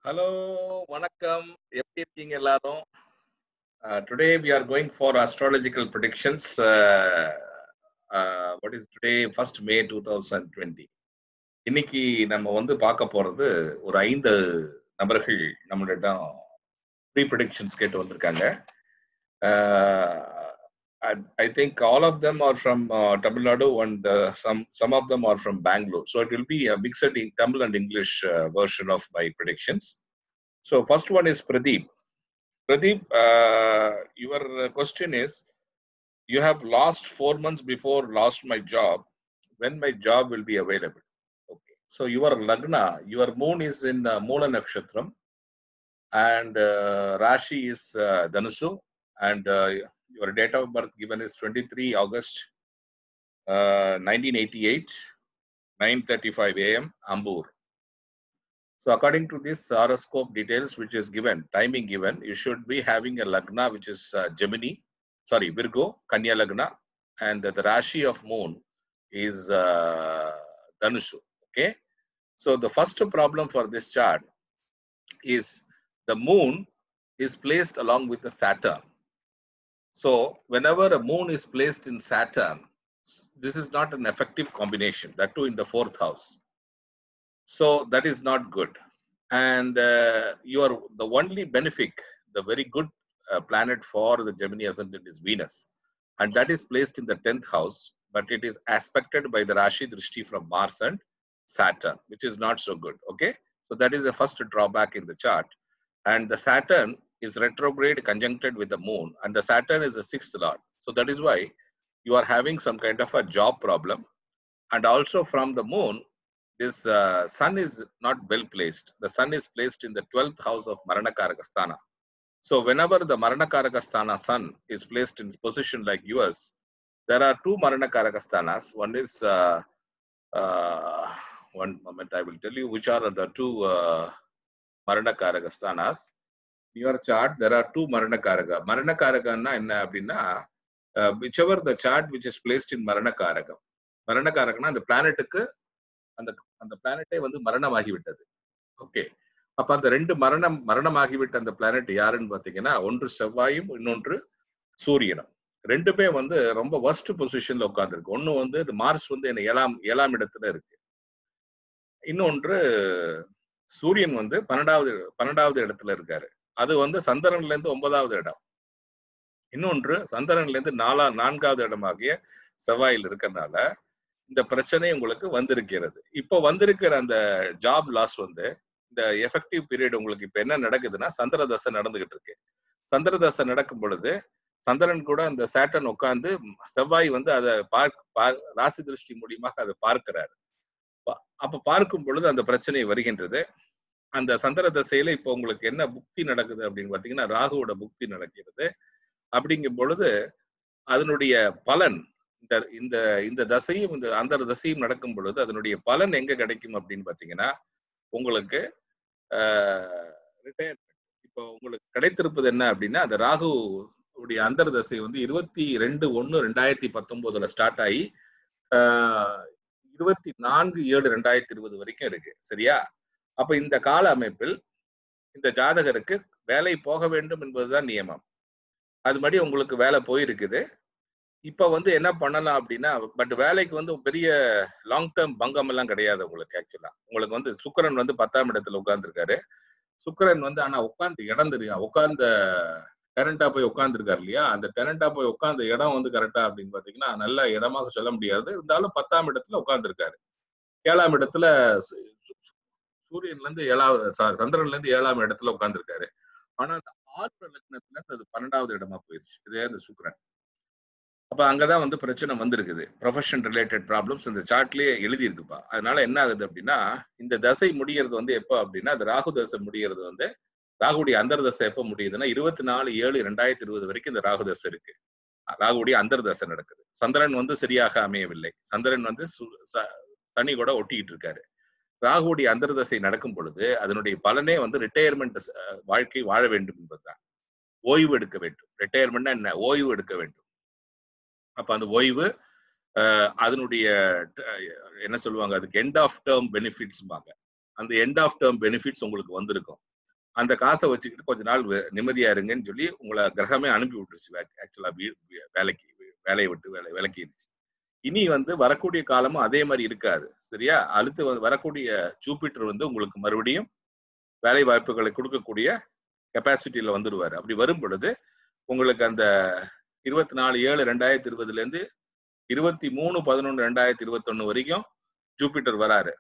Hello, வணக்கம். எப்படி இருக்கீங்க எல்லாரும்? Today we are going for astrological predictions. What is today? 1st May 2020. இன்னைக்கு நம்ம வந்து பார்க்க போறது ஒரு 5 நபர்கள் நம்மளிடம் ப்ரீ ப்ரெடிக்ஷன்ஸ் கேட்டு வந்திருக்காங்க. I think all of them are from Tamilnadu and some of them are from Bangalore. So it will be a mixed in Tamil and English version of my predictions. So first one is Pradeep. Pradeep, your question is, you have lost 4 months before lost my job. When my job will be available? Okay. So your Lagna, your moon is in Moola Nakshatram and Rashi is Dhanusu and your date of birth given is 23 August 1988, 9:35 a.m. Ambur. So according to this horoscope details which is given, timing given, you should be having a Lagna which is Virgo, Kanya Lagna, and the Rashi of moon is Dhanusu. Okay. So the first problem for this chart is the moon is placed along with the Saturn. So whenever a moon is placed in Saturn, this is not an effective combination, that too in the 4th house. So that is not good. And you are the only benefic, the very good planet for the Gemini ascendant is Venus, and that is placed in the 10th house, but it is aspected by the Rashi Drishti from Mars and Saturn, which is not so good. Okay, so that is the first drawback in the chart. And the Saturn is retrograde conjuncted with the moon, and the Saturn is the 6th lord. So that is why you are having some kind of a job problem. And also from the moon, this sun is not well placed. The sun is placed in the 12th house of Maranakaraka. So whenever the Maranakaraka sun is placed in position like yours, there are 2 Maranakaraka. One is, one moment, I will tell you which are the 2 Maranakaraka. In your chart, there are 2 Maranakaraka. Maranakaraka na enna appadina, whichever the chart which is placed in Maranakaraka. Maranakaraka na the planet ku அந்த பிளானட்டே வந்து மரணமாகிவிட்டது. Okay, அப்ப அந்த 2 மரணமாகிவிட்ட அந்த planet யாருன்னு பாத்தீங்கன்னா, ஒன்று செவ்வாயும் இன்னொன்று சூரியனும். ரெண்டுமே வந்து ரொம்ப வர்ஸ்ட் பொசிஷன்ல உட்கார்ந்துருக்கு. ஒன்னு வந்து மார்ஸ் வந்து என்ன 7ஆம் இடத்துல இருக்கு. இன்னொன்று சூரியன் வந்து 12வது இடத்துல இருக்காரு. அது வந்து சந்திரன்ல இருந்து 9வது இடம். இன்னொன்று சந்திரன்ல இருந்து 4வது இடமாகிய செவ்வாயில் இருக்கறனால இந்த பிரச்சனை உங்களுக்கு வந்திருக்கிறது. இப்போ வந்திருக்கிற அந்த ஜாப் லாஸ் வந்து இந்த எஃபெக்டிவ் பீரியட் உங்களுக்கு இப்ப என்ன நடக்குதுன்னா, சந்திர தசை நடந்துகிட்டு இருக்கு. சந்திர தசை நடக்கும் பொழுது சந்திரன் கூட அந்த சாட்டர்ன் உட்கார்ந்து செவ்வாய் வந்து அதை ராசி திருஷ்டி மூலியமாக அதை பார்க்கிறாரு. அப்ப பார்க்கும் பொழுது அந்த பிரச்சனை வருகின்றது. அந்த சந்திர தசையில இப்போ உங்களுக்கு என்ன புக்தி நடக்குது அப்படின்னு பாத்தீங்கன்னா, ராகுவோட புக்தி நடக்கிறது. அப்படிங்கும் பொழுது அதனுடைய பலன் இந்த தசையும் இந்த அந்த தசையும் நடக்கும் பொழுது அதனுடைய பலன் எங்க கிடைக்கும் அப்படின்னு பாத்தீங்கன்னா, உங்களுக்கு ரிட்டையர்மெண்ட். இப்போ உங்களுக்கு கிடைத்திருப்பது என்ன அப்படின்னா, அந்த ராகு உடைய அந்தர் தசை வந்து 22/1/2019 ஸ்டார்ட் ஆகி 24/7/2020 வரைக்கும் இருக்கு. சரியா? அப்ப இந்த கால அமைப்பில் இந்த ஜாதகருக்கு வேலை போக வேண்டும் என்பதுதான் நியமம். அது மாதிரி உங்களுக்கு வேலை போயிருக்குது. இப்ப வந்து என்ன பண்ணலாம் அப்படின்னா, பட் வேலைக்கு வந்து பெரிய லாங் டேர்ம் பங்கம் எல்லாம் கிடையாது உங்களுக்கு. ஆக்சுவலா உங்களுக்கு வந்து சுக்கிரன் வந்து 10ஆம் இடத்துல உட்கார்ந்துருக்காரு. சுக்கிரன் வந்து ஆனா உட்கார்ந்து இடம் தெரியும், உட்கார்ந்த டெனண்டா போய் உட்கார்ந்துருக்காரு இல்லையா, அந்த டெனண்டா போய் உட்கார்ந்த இடம் வந்து கரெக்டா அப்படின்னு பாத்தீங்கன்னா நல்ல இடமாக சொல்ல முடியாது. இருந்தாலும் 10ஆம் இடத்துல உட்கார்ந்துருக்காரு. 7ஆம் இடத்துல சூரியன்ல இருந்து சந்திரன்ல இருந்து 7ஆம் இடத்துல உட்கார்ந்துருக்காரு. ஆனா அந்த ஆத்ம லக்னத்துல இருந்து அது 12வது இடமா போயிருச்சு. இதே அந்த சுக்கிரன். அப்ப அங்கதான் வந்து பிரச்சனை வந்திருக்குது. ப்ரொஃபஷன் ரிலேட்டட் ப்ராப்ளம்ஸ் இந்த சார்ட்லயே எழுதி இருக்குப்பா. அதனால என்ன ஆகுது அப்படின்னா, இந்த தசை முடிகிறது வந்து எப்ப அப்படின்னா, அது ராகு தசை முடிகிறது வந்து ராகுடைய அந்தர் தசை எப்ப முடியுதுன்னா 24/7/2020 வரைக்கும் இந்த ராகு தசை இருக்கு. ராகுடைய அந்தர் தசை நடக்குது. சந்திரன் வந்து சரியாக அமையவில்லை. சந்திரன் வந்து சனி கூட ஒட்டிக்கிட்டு இருக்காரு. ராகுடைய அந்தர் தசை நடக்கும் பொழுது அதனுடைய பலனே வந்து ரிட்டையர்மெண்ட் வாழ்க்கை வாழ வேண்டும் என்பதுதான். ஓய்வு எடுக்க வேண்டும். ரிட்டையர்மெண்ட்னா என்ன? ஓய்வு எடுக்க வேண்டும். அப்ப அந்த ஓய்வு அதனுடைய என்ன சொல்லுவாங்க, அதுக்கு எண்ட் ஆஃப் டேர்ம் பெனிஃபிட்ஸ். அந்த எண்ட் ஆஃப் டேர்ம் பெனிஃபிட்ஸ் உங்களுக்கு வந்திருக்கும். அந்த காசை வச்சுக்கிட்டு கொஞ்ச நாள் நிம்மதியா இருங்கன்னு சொல்லி உங்களை கிரகமே அனுப்பி விட்டுருச்சு. ஆக்சுவலா வேலையை விட்டு விலக்கிடுச்சு. இனி வந்து வரக்கூடிய காலமும் அதே மாதிரி இருக்காது. சரியா? அடுத்து வரக்கூடிய ஜூபிட்டர் வந்து உங்களுக்கு மறுபடியும் வேலை வாய்ப்புகளை கொடுக்கக்கூடிய கெப்பாசிட்டியில வந்துடுவாரு. அப்படி வரும் பொழுது உங்களுக்கு அந்த 24/7/2020 இருந்து 23/11/2021 வரைக்கும் ஜூபிட்டர் வராரு.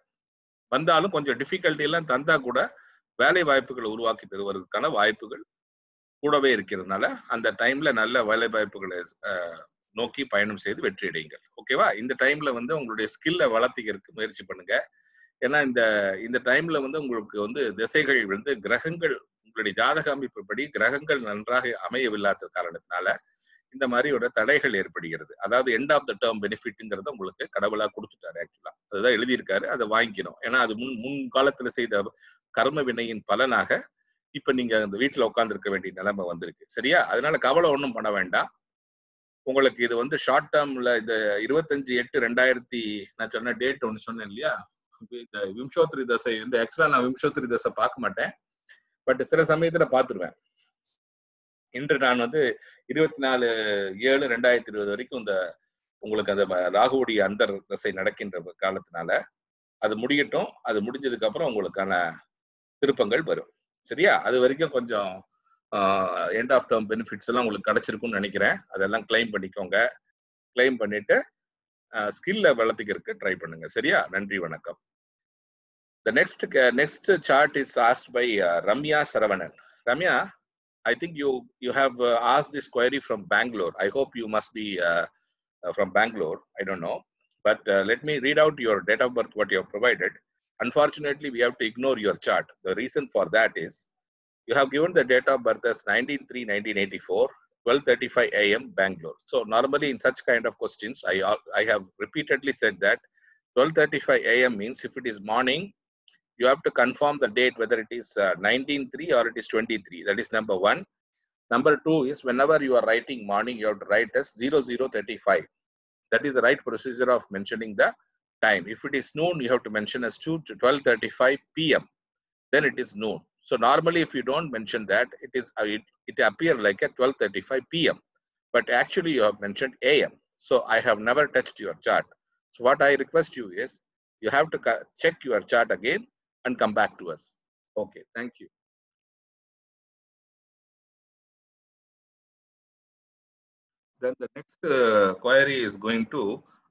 வந்தாலும் கொஞ்சம் டிஃபிகல்ட்டி எல்லாம் தந்தா கூட வேலை வாய்ப்புகளை உருவாக்கி தருவதற்கான வாய்ப்புகள் கூடவே இருக்கிறதுனால அந்த டைம்ல நல்ல வேலை வாய்ப்புகளை நோக்கி பயணம் செய்து வெற்றி அடையுங்கள். ஓகேவா? இந்த டைம்ல வந்து உங்களுடைய ஸ்கில்லை வளர்த்திக்கிறதுக்கு முயற்சி பண்ணுங்க. ஏன்னா இந்த டைம்ல வந்து உங்களுக்கு வந்து திசைகள் வந்து கிரகங்கள் உங்களுடைய ஜாதக அமைப்புப்படி கிரகங்கள் நன்றாக அமையவில்லாத காரணத்தினால இந்த மாதிரியோட தடைகள் ஏற்படுகிறது. அதாவது எண்ட் ஆஃப் த டேர்ம் பெனிஃபிட்ங்கிறத உங்களுக்கு கடவுளா கொடுத்துட்டாரு. ஆக்சுவலா அதுதான் எழுதியிருக்காரு. அதை வாங்கிக்கணும். ஏன்னா அது முன் காலத்துல செய்த கர்ம வினையின் பலனாக இப்ப நீங்க அந்த வீட்டுல உட்கார்ந்து இருக்க வேண்டிய நிலைமை வந்திருக்கு. சரியா? அதனால கவலை ஒன்றும் பண்ண வேண்டாம். உங்களுக்கு இது வந்து ஷார்ட் டேர்ம்ல இந்த 25/8/2000 நான் சொன்ன டேட் ஒன்று சொன்னேன் இல்லையா? இந்த விம்சோத்ரி தசை வந்து ஆக்சுவலா நான் விம்சோத்ரி தசை பார்க்க மாட்டேன். பட் சில சமயத்துல பாத்துருவேன். இன்று நான் வந்து 24/7/2020 வரைக்கும் இந்த உங்களுக்கு அந்த ராகுவுடைய அந்தர் தசை நடக்கின்ற காலத்தினால அது முடியட்டும். அது முடிஞ்சதுக்கு அப்புறம் உங்களுக்கான திருப்பங்கள் வரும். சரியா? அது வரைக்கும் கொஞ்சம் எண்ட் ஆஃப் டேர்ம் பெனிஃபிட்ஸ் எல்லாம் உங்களுக்கு கிடைச்சிருக்கும்னு நினைக்கிறேன். அதெல்லாம் கிளைம் பண்ணிக்கோங்க. கிளைம் பண்ணிட்டு ஸ்கில்ல வளர்த்துக்கிறதுக்கு ட்ரை பண்ணுங்க. சரியா? நன்றி, வணக்கம். The next chart is asked by Ramya Saravanan. Ramya, I think you have asked this query from Bangalore. I hope you must be from Bangalore. I don't know, but let me read out your date of birth what you have provided. Unfortunately, we have to ignore your chart. The reason for that is you have given the date of birth as 19/3/1984, 12:35 a.m. Bangalore. So normally in such kind of questions, I have repeatedly said that 12:35 a.m. means if it is morning, you have to confirm the date whether it is 19/3 or it is 23. That is number one. Number two is whenever you are writing morning, you have to write as 00:35. That is the right procedure of mentioning the time. If it is noon, you have to mention as 12:35 p.m. Then it is noon. So normally, if you don't mention that, it appear like a 12:35 p.m. But actually, you have mentioned a.m. So I have never touched your chart. So what I request you is you have to check your chart again and come back to us. Okay, thank you. Then the next query is going to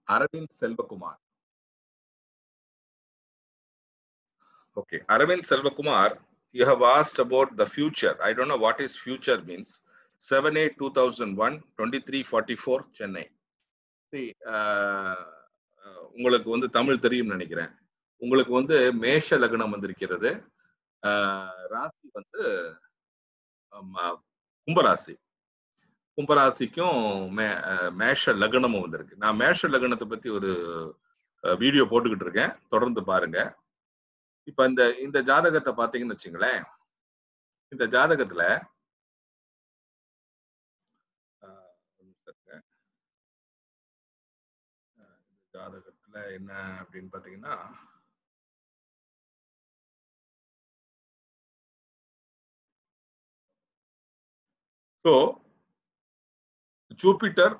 Aravind Selvakumar. Okay, Aravind Selvakumar, you have asked about the future. I don't know what is future means. 7/8/2001, 23:44 Chennai. See, உங்களுக்கு வந்து தமிழ் தெரியும் நினைக்கிறேன். உங்களுக்கு வந்து மேஷ லக்னம் வந்திருக்கிறது. ராசி வந்து கும்பராசி. கும்பராசிக்கும் மேஷ லக்னமும் வந்திருக்கு. நான் மேஷ லக்னத்தை பத்தி ஒரு வீடியோ போட்டுக்கிட்டு இருக்கேன். தொடர்ந்து பாருங்க. இப்ப இந்த ஜாதகத்தை பாத்தீங்கன்னு வச்சுங்களேன். இந்த ஜாதகத்துல என்ன அப்படின்னு பாத்தீங்கன்னா ஸோ ஜூபிட்டர்,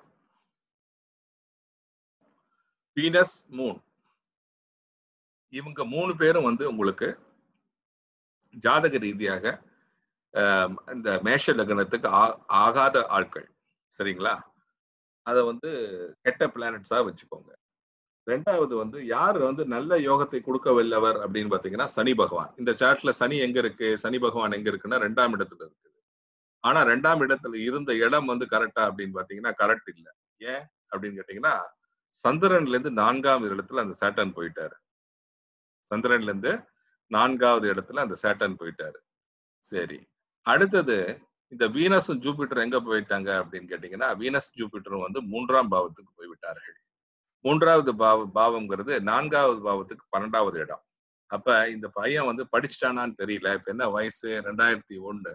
வீனஸ், மூன் இவங்க 3 பேரும் வந்து உங்களுக்கு ஜாதக ரீதியாக இந்த மேஷ லக்னத்துக்கு ஆகாத ஆட்கள். சரிங்களா? அதை வந்து கெட்ட பிளானட்ஸா வச்சுக்கோங்க. ரெண்டாவது வந்து யார் வந்து நல்ல யோகத்தை கொடுக்க வல்லவர் அப்படின்னு பாத்தீங்கன்னா சனி பகவான். இந்த சார்ட்ல சனி எங்க இருக்கு, சனி பகவான் எங்க இருக்குன்னா 2ஆம் இடத்துல இருக்குது. ஆனா 2ஆம் இடத்துல இருந்த இடம் வந்து கரெக்டா அப்படின்னு பாத்தீங்கன்னா கரெக்ட் இல்லை. ஏன் அப்படின்னு கேட்டீங்கன்னா சந்திரன்ல இருந்து 4ஆம் இடத்துல அந்த சாட்டர்ன் போயிட்டாரு. சந்திரன்ல இருந்து 4ஆவது இடத்துல அந்த சாட்டர்ன் போயிட்டாரு. சரி, அடுத்தது இந்த வீனஸும் ஜூபிட்டர் எங்க போயிட்டாங்க அப்படின்னு கேட்டீங்கன்னா வீனஸ் ஜூபிட்டரும் வந்து 3ஆம் பாவத்துக்கு போய்விட்டார்கள். 3ஆவது பாவம்ங்கிறது 4ஆவது பாவத்துக்கு 12ஆவது இடம். அப்ப இந்த பையன் வந்து படிச்சுட்டானான்னு தெரியல. இப்ப என்ன வயசு? 2001.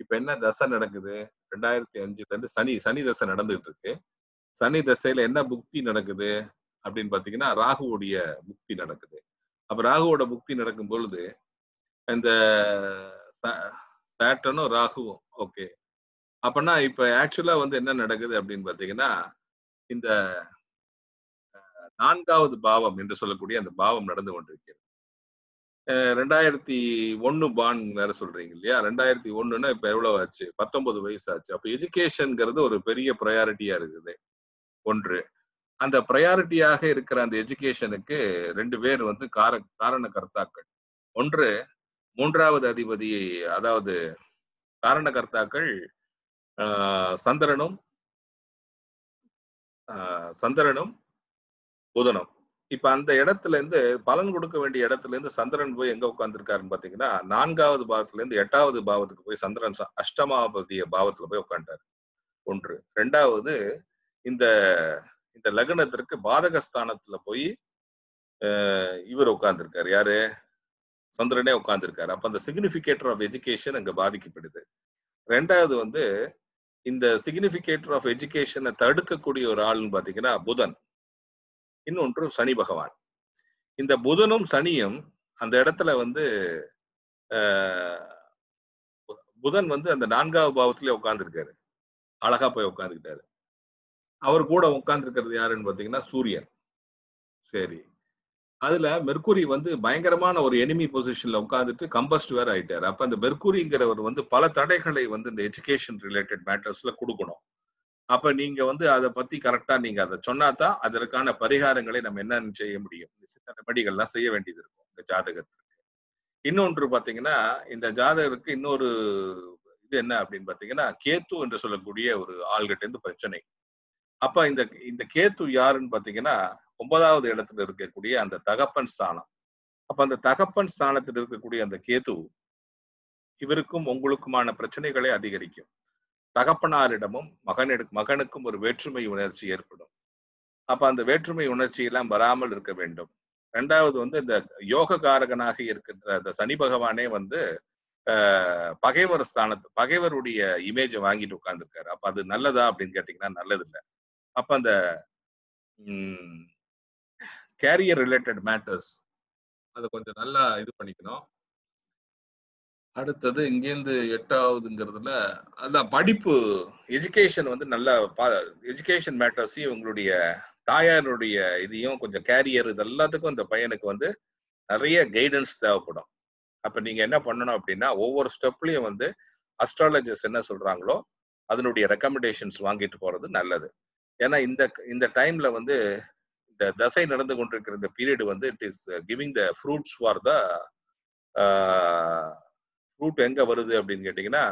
இப்ப என்ன தசை நடக்குது? 2005 இருந்து சனி தசை நடந்துட்டு இருக்கு. சனி தசையில என்ன புக்தி நடக்குது அப்படின்னு பாத்தீங்கன்னா ராகுவுடைய புக்தி நடக்குது. அப்ப ராகுவோட புக்தி நடக்கும் பொழுது இந்த சாட்டனும் ராகுவும். ஓகே. அப்பனா இப்ப ஆக்சுவலா வந்து என்ன நடக்குது அப்படின்னு பாத்தீங்கன்னா, இந்த 4வது பாவம் என்று சொல்லக்கூடிய அந்த பாவம் நடந்து கொண்டிருக்கிறது. 2001 பான் வேற சொல்றீங்க இல்லையா? 2001ன்னா இப்ப எவ்வளவு ஆச்சு? 19 வயசு ஆச்சு. அப்ப எஜுகேஷன்ங்கிறது ஒரு பெரிய ப்ரையாரிட்டியா இருக்குது. ஒன்று. அந்த ப்ரையாரிட்டியாக இருக்கிற அந்த எஜுகேஷனுக்கு 2 பேர் வந்து காரணகர்த்தாக்கள். ஒன்று 3வது அதிபதி, அதாவது காரணகர்த்தாக்கள் சந்திரனும் சந்திரனும் புதனும். இப்ப அந்த இடத்துல இருந்து பலன் கொடுக்க வேண்டிய இடத்துல இருந்து சந்திரன் போய் எங்க உட்கார்ந்துருக்காருன்னு பாத்தீங்கன்னா, 4வது பாவத்துல இருந்து 8வது பாவத்துக்கு போய் சந்திரன் அஷ்டமாபதிய பாவத்துல போய் உட்காந்துட்டாரு. ஒன்று. 2வது இந்த இந்த லக்னத்திற்கு பாதகஸ்தானத்துல போய் இவர் உட்கார்ந்துருக்காரு. யாரு? சந்திரனே உட்கார்ந்துருக்காரு. அப்ப அந்த சிக்னிபிகேட்டர் ஆஃப் எஜுகேஷன் அங்க பாதிக்கப்படுது. 2வது வந்து இந்த சிக்னிபிகேட்டர் ஆஃப் எஜுகேஷனை தடுக்கக்கூடிய ஒரு ஆள்னு பாத்தீங்கன்னா புதன். இன்னொன்று சனி பகவான். இந்த புதனும் சனியும் அந்த இடத்துல வந்து புதன் வந்து அந்த 4வது பாவத்திலே உட்கார்ந்துருக்காரு. அழகா போய் உட்கார்ந்துக்கிட்டாரு. அவர் கூட உட்கார்ந்து இருக்கிறது யாருன்னு பாத்தீங்கன்னா சூரியன். சரி. அதுல மெர்க்குரி வந்து பயங்கரமான ஒரு எனிமி பொசிஷன்ல உட்கார்ந்துட்டு கம்பஸ்ட் வேற ஆயிட்டாரு. அப்ப அந்த மெர்க்குரிங்கிறவர் வந்து பல தடைகளை வந்து இந்த எஜுகேஷன் ரிலேட்டட் மேட்டர்ஸ்ல கொடுக்கணும். அப்ப நீங்க வந்து அதை பத்தி கரெக்டா நீங்க அதை சொன்னாதான் அதற்கான பரிகாரங்களை நம்ம என்னன்னு செய்ய முடியும். சின்ன ரெமடிகள்லாம் செய்ய வேண்டியது இருக்கும் இந்த ஜாதகத்துக்கு. இன்னொன்று பாத்தீங்கன்னா, இந்த ஜாதகருக்கு இன்னொரு இது என்ன அப்படின்னு பாத்தீங்கன்னா, கேத்து என்று சொல்லக்கூடிய ஒரு ஆள்கிட்ட இருந்து பிரச்சனை. அப்ப இந்த இந்த கேத்து யாருன்னு பாத்தீங்கன்னா, 9வது இடத்துல இருக்கக்கூடிய அந்த தகப்பன் ஸ்தானம். அப்ப அந்த தகப்பன் ஸ்தானத்தில் இருக்கக்கூடிய அந்த கேது இவருக்கும் உங்களுக்குமான பிரச்சனைகளை அதிகரிக்கும். தகப்பனாரிடமும் மகனுக்கும் ஒரு வேற்றுமை உணர்ச்சி ஏற்படும். அப்ப அந்த வேற்றுமை உணர்ச்சி எல்லாம் வராமல் இருக்க வேண்டும். 2வது வந்து இந்த யோக காரகனாக இருக்கின்ற அந்த சனி பகவானே வந்து பகைவர் பகைவருடைய இமேஜை வாங்கிட்டு உட்கார்ந்துருக்காரு. அப்ப அது நல்லதா அப்படின்னு கேட்டீங்கன்னா நல்லது இல்லை. அப்ப அந்த கேரியர் ரிலேட்டட் மேட்டர்ஸ் அதை கொஞ்சம் நல்லா இது பண்ணிக்கணும். அடுத்தது இங்கேருந்து 8வதுங்கிறதுல அதான் படிப்பு, எஜுகேஷன் வந்து நல்ல எஜுகேஷன் மேட்டர்ஸையும் உங்களுடைய தாயாருடைய இதையும் கொஞ்சம் கேரியர் இது எல்லாத்துக்கும் இந்த பையனுக்கு வந்து நிறைய கைடன்ஸ் தேவைப்படும். அப்ப நீங்க என்ன பண்ணணும் அப்படின்னா, ஒவ்வொரு ஸ்டெப்லயும் வந்து அஸ்ட்ராலஜர்ஸ் என்ன சொல்றாங்களோ அதனுடைய ரெக்கமெண்டேஷன்ஸ் வாங்கிட்டு போறது நல்லது. ஏன்னா இந்த டைம்ல வந்து இந்த தசை நடந்து கொண்டிருக்கிற இந்த பீரியட் வந்து it is giving the fruits for the fruit எங்க வருது அப்படின்னு கேட்டீங்கன்னா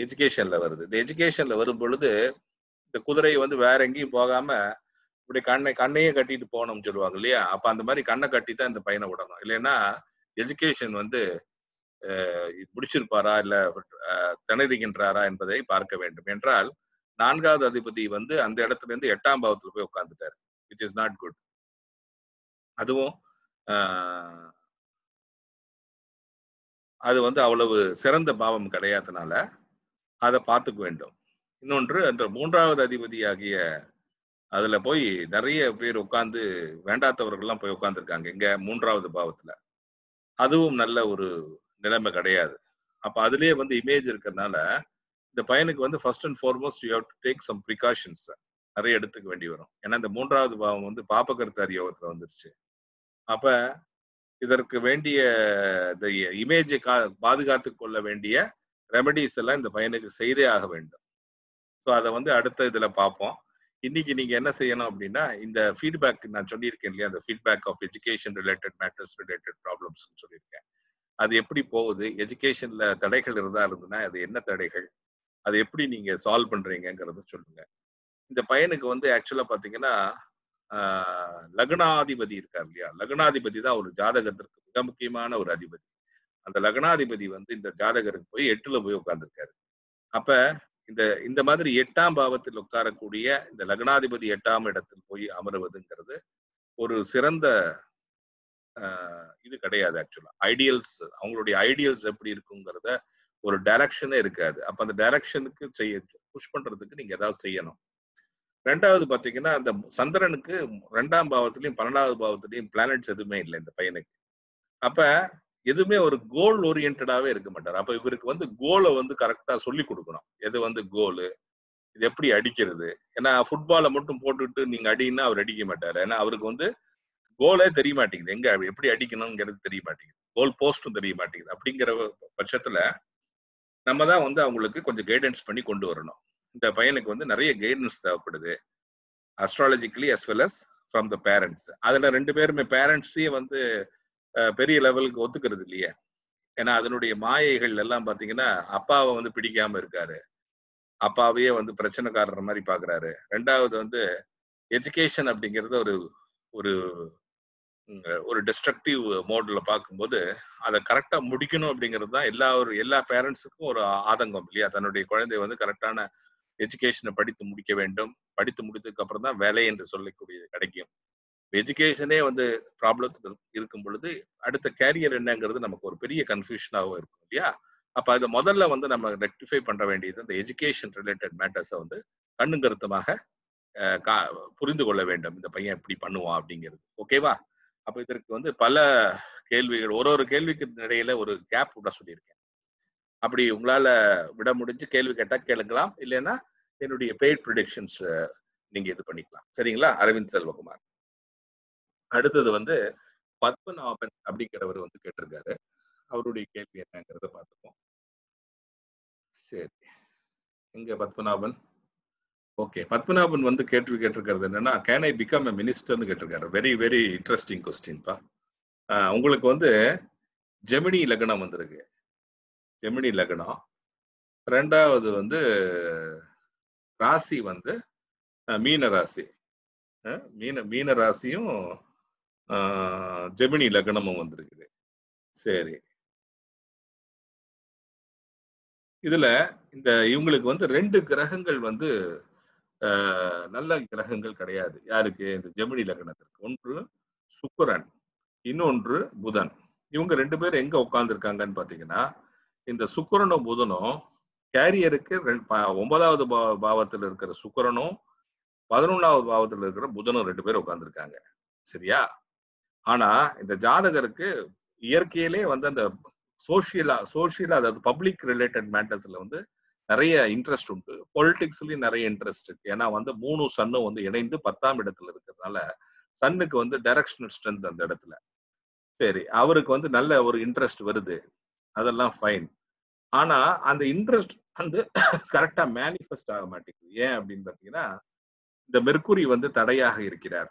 எஜுகேஷன்ல வருது. இந்த எஜுகேஷன்ல வரும் பொழுது இந்த குதிரை வந்து வேற எங்கேயும் போகாம இப்படி கண்ணையே கட்டிட்டு போகணும்னு சொல்லுவாங்க இல்லையா? அப்ப அந்த மாதிரி கண்ணை கட்டி தான் இந்த பையனை விடணும். இல்லைன்னா எஜுகேஷன் வந்து முடிச்சிருப்பாரா இல்ல திணறுகின்றாரா என்பதை பார்க்க வேண்டும். என்றால் 4வது அதிபதி வந்து அந்த இடத்துல இருந்து 8ஆம் பாவத்துல போய் உட்கார்ந்துட்டாரு. Which is not good. அதுவும் அது வந்து அவ்வளவு சிறந்த பாவம் கிடையாதுனால அதை பார்த்துக்க வேண்டும். இன்னொன்று அந்த 3வது அதிபதி ஆகிய அதுல போய் நிறைய பேர் உட்கார்ந்து வேண்டாதவர்கள்லாம் போய் உட்கார்ந்துருக்காங்க இங்க 3வது பாவத்துல. அதுவும் நல்ல ஒரு நிலைமை கிடையாது. அப்ப அதுலயே வந்து இமேஜ் இருக்கிறதுனால இந்த பையனுக்கு வந்து first and foremost you have to take some precautions நிறைய எடுத்துக்க வேண்டி வரும். ஏன்னா இந்த 3வது பாவம் வந்து பாபகர்த்தார் யோகத்துல வந்துருச்சு. அப்ப இதற்கு வேண்டிய இந்த இமேஜை பாதுகாத்து கொள்ள வேண்டிய ரெமடிஸ் எல்லாம் இந்த பையனுக்கு செய்தே ஆக வேண்டும். ஸோ அதை வந்து அடுத்த இதுல பார்ப்போம். இன்னைக்கு நீங்க என்ன செய்யணும் அப்படின்னா, இந்த ஃபீட்பேக் நான் சொல்லியிருக்கேன் இல்லையா, அந்த feedback of education related matters related problems சொல்லியிருக்கேன். அது எப்படி போகுது, எஜுகேஷன்ல தடைகள் இருந்ததுன்னா அது என்ன தடைகள், அதை எப்படி நீங்க சால்வ் பண்றீங்கிறத சொல்லுங்க. இந்த பையனுக்கு வந்து ஆக்சுவலா பாத்தீங்கன்னா லக்னாதிபதி இருக்கார் இல்லையா, லக்னாதிபதி தான் ஒரு ஜாதகத்திற்கு மிக முக்கியமான ஒரு அதிபதி. அந்த லக்னாதிபதி வந்து இந்த ஜாதகருக்கு போய் 8ல போய் உட்கார்ந்துருக்காரு. அப்ப இந்த மாதிரி 8ஆம் பாவத்தில் உட்காரக்கூடிய இந்த லக்னாதிபதி 8ஆம் இடத்தில் போய் அமருவதுங்கிறது ஒரு சிறந்த இது கிடையாது. ஆக்சுவலா ஐடியல்ஸ், அவங்களுடைய ஐடியல்ஸ் எப்படி இருக்குங்கிறத ஒரு டைரக்ஷனே இருக்காது. அப்ப அந்த டைரக்ஷனுக்கு புஷ் பண்றதுக்கு நீங்க ஏதாவது செய்யணும். 2வது பாத்தீங்கன்னா, அந்த சந்திரனுக்கு 2ஆம் பாவத்திலையும் 12வது பாவத்திலையும் பிளானட்ஸ் எதுவுமே இல்லை இந்த பையனுக்கு. அப்ப எதுவுமே ஒரு கோல் ஓரியன்டாவே இருக்க மாட்டார். அப்ப இவருக்கு வந்து கோலை வந்து கரெக்டா சொல்லி கொடுக்கணும். எது வந்து கோலு, இது எப்படி அடிக்கிறது. ஏன்னா ஃபுட்பாலை மட்டும் போட்டுட்டு நீங்க அடின்னா அவர் அடிக்க மாட்டாரு. ஏன்னா அவருக்கு வந்து கோலே தெரிய மாட்டேங்குது. எங்க எப்படி அடிக்கணுங்கிறது தெரிய மாட்டேங்குது. கோல் போஸ்டும் தெரிய மாட்டேங்குது. அப்படிங்கிற பட்சத்துல நம்ம தான் வந்து அவங்களுக்கு கொஞ்சம் கைடன்ஸ் பண்ணி கொண்டு வரணும். இந்த பையனுக்கு வந்து நிறைய கைடன்ஸ் தேவைப்படுது. Astrologically as well as from the parents. அதுல 2 பேருமே பேரண்ட்ஸே வந்து பெரிய லெவலுக்கு ஒத்துக்கிறது இல்லையே. ஏன்னா அதனுடைய மாயைகள் எல்லாம் பாத்தீங்கன்னா அப்பாவை வந்து பிடிக்காம இருக்காரு. அப்பாவையே வந்து பிரச்சனைக்காரர் மாதிரி பாக்குறாரு. 2வது வந்து எஜுகேஷன் அப்படிங்கறது ஒரு ஒரு ஒரு டிஸ்ட்ரக்டிவ் மோட்ல பார்க்கும்போது அதை கரெக்டா முடிக்கணும் அப்படிங்கிறது தான் எல்லா பேரண்ட்ஸுக்கும் ஒரு ஆதங்கம் இல்லையா. தன்னுடைய குழந்தை வந்து கரெக்டான எஜுகேஷனை படித்து முடிக்க வேண்டும். படித்து முடித்ததுக்கு அப்புறம் தான் வேலை என்று சொல்லக்கூடியது கிடைக்கும். எஜுகேஷனே வந்து ப்ராப்ளத்துக்கு இருக்கும் பொழுது அடுத்த கேரியர் என்னங்கிறது நமக்கு ஒரு பெரிய கன்ஃபியூஷனாகவும் இருக்கும் இல்லையா. அப்ப அதை முதல்ல வந்து நம்ம ரெக்டிஃபை பண்ண வேண்டியது இந்த எஜுகேஷன் ரிலேட்டட் மேட்டர்ஸை வந்து கண்ணும் கருத்துமாக புரிந்து கொள்ள வேண்டும். இந்த பையன் எப்படி பண்ணுவான் அப்படிங்கிறது. ஓகேவா? அப்ப இதற்கு வந்து பல கேள்விகள், ஒரு கேள்விக்கு இடையில ஒரு கேப் விட சொல்லியிருக்கேன். அப்படி உங்களால விட முடிஞ்சு கேள்வி கேட்டா கேளுங்களாம். இல்லைன்னா என்னுடைய பெய்ட் ப்ரிடிக்ஷன்ஸ் நீங்க இது பண்ணிக்கலாம். சரிங்களா? அரவிந்த் செல்வகுமார். அடுத்தது வந்து பத்மநாபன் அப்படிங்கிறவர் வந்து கேட்டிருக்காரு. அவருடைய கேள்வி என்னங்கிறத பார்த்துப்போம். சரி, எங்க பத்மநாபன்? ஓகே, பத்மநாபன் வந்து கேட்டிருக்கிறது என்னன்னா, கேன் ஐ பிகம் எ மினிஸ்டர்னு கேட்டிருக்காரு. வெரி வெரி இன்ட்ரெஸ்டிங் கொஸ்டின்பா. உங்களுக்கு வந்து ஜெமினி லக்னம் வந்திருக்கு. ஜெமினி லக்னம். 2வது வந்து ராசி வந்து மீன ராசி. மீன ராசியும் ஜெமினி லக்னமும் வந்திருக்குது. சரி, இதுல இவங்களுக்கு வந்து 2 கிரகங்கள் வந்து நல்ல கிரகங்கள் கிடையாது. யாருக்கு? இந்த ஜெமினி லக்னத்திற்கு. ஒன்று சுக்கிரன், இன்னொன்று புதன். இவங்க 2 பேரும் எங்க உட்கார்ந்து இருக்காங்கன்னு பாத்தீங்கன்னா, இந்த சுக்கிரனும் புதனும் கேரியருக்கு 9வது பாவத்தில் இருக்கிற சுக்கிரனும் 11வது பாவத்தில் இருக்கிற புதனும் 2 பேரும் உட்கார்ந்துருக்காங்க. சரியா? ஆனா இந்த ஜாதகருக்கு இயற்கையிலே வந்து அந்த சோசியலா அதாவது பப்ளிக் ரிலேட்டட் மேட்டர்ஸ்ல வந்து நிறைய இன்ட்ரெஸ்ட் உண்டு. பொலிட்டிக்ஸ்லயும் நிறைய இன்ட்ரெஸ்ட் இருக்கு. ஏன்னா வந்து 3 சன்னும் வந்து இணைந்து 10ஆம் இடத்துல இருக்கிறதுனால சன்னுக்கு வந்து டைரக்ஷனல் ஸ்ட்ரென்த் அந்த இடத்துல. சரி, அவருக்கு வந்து நல்ல ஒரு இன்ட்ரெஸ்ட் வருது. அதெல்லாம் ஃபைன். ஆனா அந்த இன்ட்ரெஸ்ட் வந்து கரெக்டா மேனிஃபெஸ்ட் ஆக மாட்டேங்குது. ஏன் அப்படின்னு பாத்தீங்கன்னா, இந்த மெர்க்குரி வந்து தடையாக இருக்கிறார்.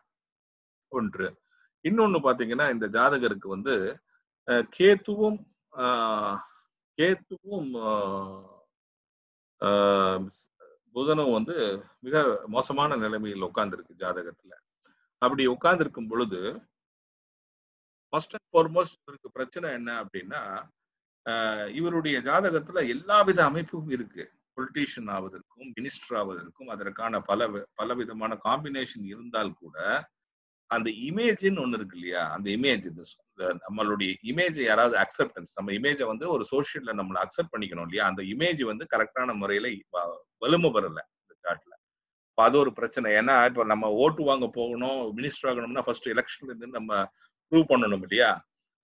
ஒன்று. இன்னொன்னு பாத்தீங்கன்னா, இந்த ஜாதகருக்கு வந்து கேத்துவும் கேத்துவும் புதனும் வந்து மிக மோசமான நிலைமையில் உட்கார்ந்துருக்கு ஜாதகத்துல. அப்படி உட்கார்ந்துருக்கும் பொழுது ஃபர்ஸ்ட் அண்ட் ஃபார்மோஸ்ட் இவருக்கு பிரச்சனை என்ன அப்படின்னா, இவருடைய ஜாதகத்துல எல்லாவித அமைப்பும் இருக்கு. பொலிட்டீஷியன் ஆவதற்கும் மினிஸ்டர் ஆவதற்கும் அதற்கான பலவிதமான காம்பினேஷன் இருந்தால் கூட அந்த இமேஜ்னு ஒண்ணு இருக்கு இல்லையா, அந்த இமேஜ் நம்மளுடைய இமேஜ் யாராவது அக்செப்டன்ஸ், நம்ம இமேஜை வந்து ஒரு சோசியல்ல நம்மளை அக்செப்ட் பண்ணிக்கணும் இல்லையா, அந்த இமேஜ் வந்து கரெக்டான முறையில வலுமை பெறல இந்த காட்டுல. அது ஒரு பிரச்சனை. ஏன்னா இப்ப நம்ம ஓட்டு வாங்க போகணும், மினிஸ்டர் ஆகணும்னா ஃபர்ஸ்ட் எலெக்ஷன்ல இருந்து நம்ம ப்ரூவ் பண்ணணும் இல்லையா.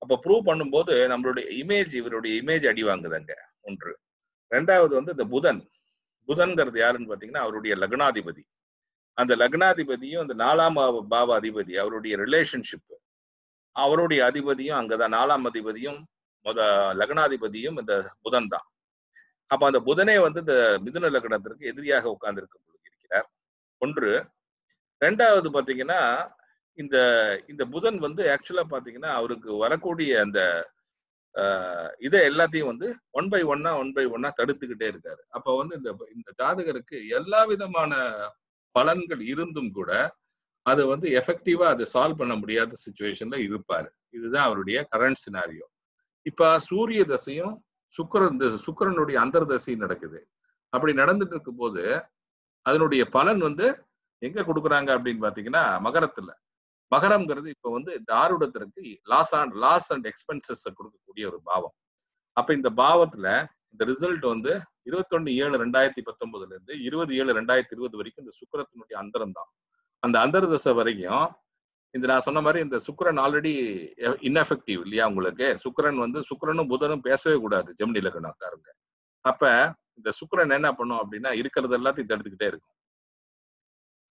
அப்ப ப்ரூவ் பண்ணும்போது நம்மளுடைய இவருடைய இமேஜ் அடி வாங்குதுங்க. ஒன்று. 2வது வந்து இந்த புதன்கிறது யாருன்னு பாத்தீங்கன்னா அவருடைய லக்னாதிபதி. அந்த லக்னாதிபதியும் அந்த 4ஆம் பாவ அதிபதி, அவருடைய ரிலேஷன்ஷிப், அவருடைய அதிபதியும் அங்கதான். 4ஆம் அதிபதியும் லக்னாதிபதியும் இந்த புதன் தான். அப்ப அந்த புதனே வந்து இந்த மிதுன லக்னத்திற்கு எதிரியாக உட்கார்ந்து இருக்கிறார். ஒன்று. 2வது பாத்தீங்கன்னா இந்த புதன் வந்து ஆக்சுவலா பாத்தீங்கன்னா அவருக்கு வரக்கூடிய அந்த இதை எல்லாத்தையும் வந்து ஒன் பை ஒன்னா தடுத்துக்கிட்டே இருக்காரு. அப்ப வந்து இந்த ஜாதகருக்கு எல்லா விதமான பலன்கள் இருந்தும் கூட அது வந்து எஃபெக்டிவா அதை சால்வ் பண்ண முடியாத சிச்சுவேஷன்ல இருப்பாரு. இதுதான் அவருடைய கரண்ட் சினாரியோ. இப்ப சூரிய தசையும் சுக்கிரனுடைய அந்தர்தசையும் நடக்குது. அப்படி நடந்துட்டு இருக்கும் போது அதனுடைய பலன் வந்து எங்க கொடுக்குறாங்க அப்படின்னு பாத்தீங்கன்னா மகரத்துல. மகரம்ங்கிறது இப்ப வந்து இந்த ஆருடத்திற்கு லாஸ் அண்ட் எக்ஸ்பென்சஸ் கொடுக்கக்கூடிய ஒரு பாவம். அப்ப இந்த பாவத்துல இந்த ரிசல்ட் வந்து 21/7/2019 இருந்து 20/7/2020 வரைக்கும் இந்த சுக்கிரத்தினுடைய அந்தரம் தான். அந்த அந்தர தசை வரைக்கும் இந்த நான் சொன்ன மாதிரி இந்த சுக்கிரன் ஆல்ரெடி இன்எஃபெக்டிவ் இல்லையா உங்களுக்கு. சுக்கிரன் வந்து சுக்கிரனும் புதனும் பேசவே கூடாது ஜெமினி லக்னக்காரங்க. அப்ப இந்த சுக்கிரன் என்ன பண்ணும் அப்படின்னா இருக்கிறது எல்லாத்தையும் தடுத்துக்கிட்டே இருக்கும்.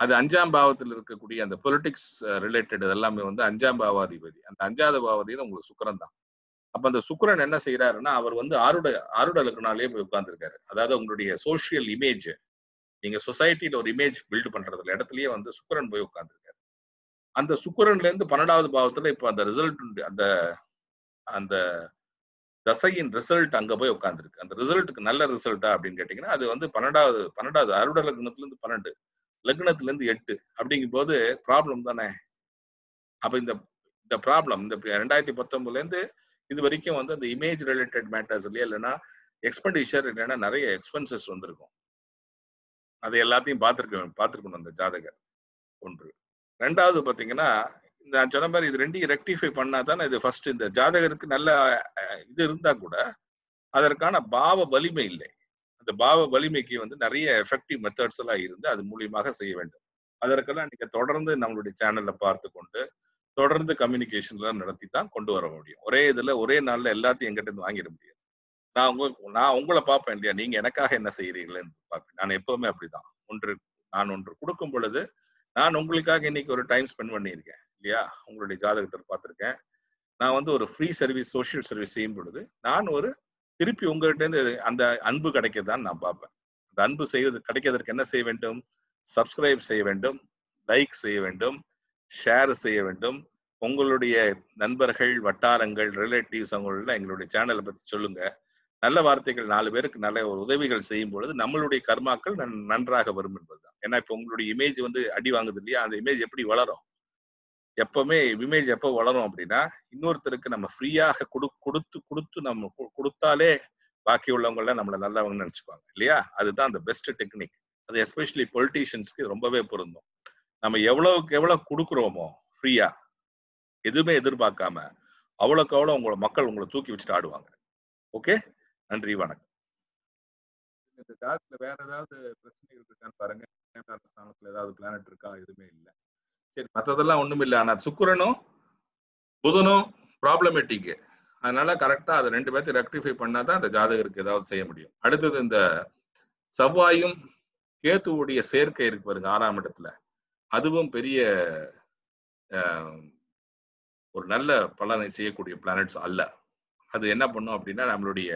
அது 5ஆம் பாவத்தில் இருக்கக்கூடிய அந்த பொலிட்டிக்ஸ் ரிலேட்டட் எல்லாமே வந்து 5ஆம் பாவாதிபதி. அந்த 5வது பாவாதிபதி உங்களுக்கு சுக்கிரன் தான். அப்ப அந்த சுக்கிரன் என்ன செய்யறாருன்னா அவர் வந்து ஆருட லக்னாலேயே போய் உட்கார்ந்துருக்காரு. அதாவது உங்களுடைய சோசியல் இமேஜ், நீங்க சொசைட்டில ஒரு இமேஜ் பில்ட் பண்றதுல இடத்துலயே வந்து சுக்கிரன் போய் உட்கார்ந்துருக்காரு. அந்த சுக்கிரன்ல இருந்து 12வது பாவத்துல இப்ப அந்த ரிசல்ட் அந்த அந்த தசையின் ரிசல்ட் அங்க போய் உட்கார்ந்துருக்கு. அந்த ரிசல்ட்டுக்கு நல்ல ரிசல்ட்டா அப்படின்னு கேட்டீங்கன்னா அது வந்து 12வது ஆருட லக்னத்துல இருந்து 12 லக்னத்துல இருந்து 8 அப்படிங்கும் போது ப்ராப்ளம் தானே. அப்ப இந்த ப்ராப்ளம் இந்த 2019ல இருந்து இது வரைக்கும் வந்து அந்த இமேஜ் ரிலேட்டட் மேட்டர்ஸ் இல்லைன்னா எக்ஸ்பெண்டிச்சர் இல்லைன்னா நிறைய எக்ஸ்பென்சஸ் வந்திருக்கும். அதை எல்லாத்தையும் பார்த்திருக்கணும் அந்த ஜாதகர். ஒன்று. 2வது பாத்தீங்கன்னா நான் சொன்ன மாதிரி இது ரெண்டையும் ரெக்டிஃபை பண்ணாதானே இது ஃபர்ஸ்ட். இந்த ஜாதகருக்கு நல்ல இது இருந்தா கூட அதற்கான பாவ வலிமை இல்லை. அந்த பாவ வலிமைக்கு வந்து நிறைய எஃபெக்டிவ் மெத்தட்ஸ் எல்லாம் இருந்து அது மூலியமாக செய்ய வேண்டும். அதற்கெல்லாம் நீங்க தொடர்ந்து நம்மளுடைய சேனல்ல பார்த்து கொண்டு தொடர்ந்து கம்யூனிகேஷன்லாம் நடத்தி தான் கொண்டு வர முடியும். ஒரே இதுல ஒரே நாள்ல எல்லாத்தையும் எங்கிட்ட இருந்து வாங்கிட முடியாது. நான் உங்களை பார்ப்பேன் இல்லையா, நீங்க எனக்காக என்ன செய்யறீங்களேன்னு பார்ப்பேன். நான் எப்பவுமே அப்படிதான். நான் ஒன்று கொடுக்கும் பொழுது நான் உங்களுக்காக இன்னைக்கு ஒரு டைம் ஸ்பெண்ட் பண்ணியிருக்கேன் இல்லையா, உங்களுடைய ஜாதகத்தை பார்த்திருக்கேன். நான் வந்து ஒரு ஃப்ரீ சர்வீஸ் சோசியல் சர்வீஸ் செய்யும் பொழுது நான் ஒரு திருப்பி உங்ககிட்ட இருந்து அந்த அன்பு கிடைக்கதான் நான் பார்ப்பேன். அந்த அன்பு கிடைக்கிறதுக்கு என்ன செய்ய வேண்டும்? சப்ஸ்கிரைப் செய்ய வேண்டும், லைக் செய்ய வேண்டும், ஷேர் செய்ய வேண்டும். உங்களுடைய நண்பர்கள், வட்டாரங்கள், ரிலேட்டிவ்ஸ் அவங்கள எங்களுடைய சேனலை பத்தி சொல்லுங்க. நல்ல வார்த்தைகள் 4 பேருக்கு நல்ல ஒரு உதவிகள் செய்யும் பொழுது நம்மளுடைய கர்மாக்கள் நன்றாக வரும் என்பதுதான். ஏன்னா இப்ப உங்களுடைய இமேஜ் வந்து அடி வாங்குது இல்லையா, அந்த இமேஜ் எப்படி வளரும்? எப்பவுமே இமேஜ் எப்போ வளரும் அப்படின்னா இன்னொருத்தருக்கு நம்ம ஃப்ரீயாக கொடுத்து நம்ம கொடுத்தாலே பாக்கி உள்ளவங்கள நம்மள நல்லவங்க நினைச்சுப்பாங்க இல்லையா. அதுதான் அந்த பெஸ்ட் டெக்னிக். அது எஸ்பெஷலி பொலிட்டீஷியன்ஸ்க்கு ரொம்பவே பொருந்தும். நம்ம எவ்வளவுக்கு எவ்வளவு கொடுக்குறோமோ ஃப்ரீயா எதுவுமே எதிர்பார்க்காம அவ்வளவுக்கு அவ்வளவு மக்கள் உங்களை தூக்கி வச்சுட்டு ஆடுவாங்க. ஓகே, நன்றி, வணக்கம். இந்த ஜாதகத்துல வேற ஏதாவது பிரச்சனைகள் இருக்கான்னு பாருங்க. ஸ்தானத்துல ஏதாவது பிளானட் இருக்கா? எதுவுமே இல்லை. சரி, மற்றதெல்லாம் ஒண்ணும் இல்லை. ஆனா சுக்கிரனும் புதனும் ப்ராப்ளமேட்டிக். அதனால கரெக்டா அதை 2 பேர்த்தையும் ரெக்டிஃபை பண்ணாதான் அந்த ஜாதகருக்கு ஏதாவது செய்ய முடியும். அடுத்தது இந்த செவ்வாயும் கேத்துவுடைய சேர்க்கை இருக்கு பாருங்க 6ஆம் இடத்துல. அதுவும் பெரிய ஒரு நல்ல பலனை செய்யக்கூடிய பிளானட்ஸ் அல்ல. அது என்ன பண்ணும் அப்படின்னா நம்மளுடைய